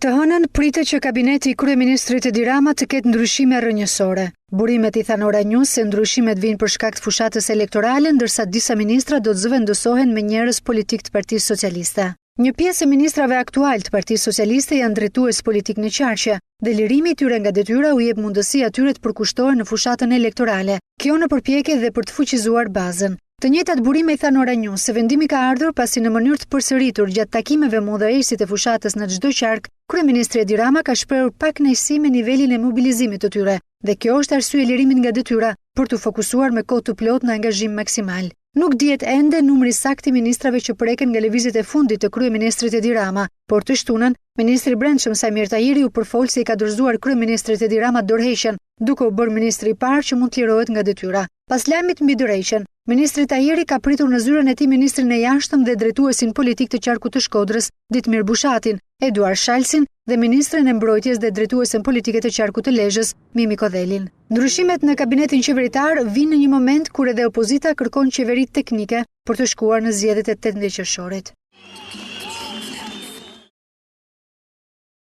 Të hënën pritet që kabineti i kryeministrit Edi Rama të ketë ndryshime rrënjësore. Burimet i thanë Ora News se ndryshimet vijnë për shkak të fushatës elektorale, ndërsa disa ministra do të zëvendësohen me njerëz politik të Partisë Socialiste. Një pjesë e ministrave aktual të Partisë Socialiste janë drejtues politik në qarqe, dhe lirimi i tyre nga detyra u jep mundësi atyre të përkushtohen në fushatën elektorale, kjo në përpjekje dhe për të fuqizuar bazën. Të njëjtat burime i thanë Ora News se vendimi ka ardhur pasi në mënyrë të përsëritur gjatë takimeve me udhëheqësit e fushatës në çdo qark, kryeministri Edi Rama ka shprehur pak kënaqësi me nivelin e mobilizimit të tyre, dhe kjo është arsye lirimit nga detyra për të fokusuar me kohë të plotë në angazhim maksimal. Nuk dihet ende numri saktë i ministrave që preken nga lëvizjet e fundit të kryeministrit Edi Rama, por të shtunën, ministri i Brendshëm Samir Tahiri u përfol se i ka dorëzuar kryeministrit Edi Rama dorëheqjen, duke u bërë ministri i parë që mund të lirohet nga detyra. Pas lajmit mbi dorëheqjen, ministri Tahiri ka pritur në zyrën e tij ministrin e jashtëm dhe drejtuesin politik të qarkut të Shkodrës, Ditmir Bushatin, Eduard Shalsin dhe ministrin e mbrojtjes dhe drejtuesen politike të qarkut të Lezhës, Mimi Kodhelin. Ndryshimet në kabinetin qeveritar vinë në një moment kur edhe opozita kërkon qeveri teknike për të shkuar në zgjedhjet e 18 qershorit.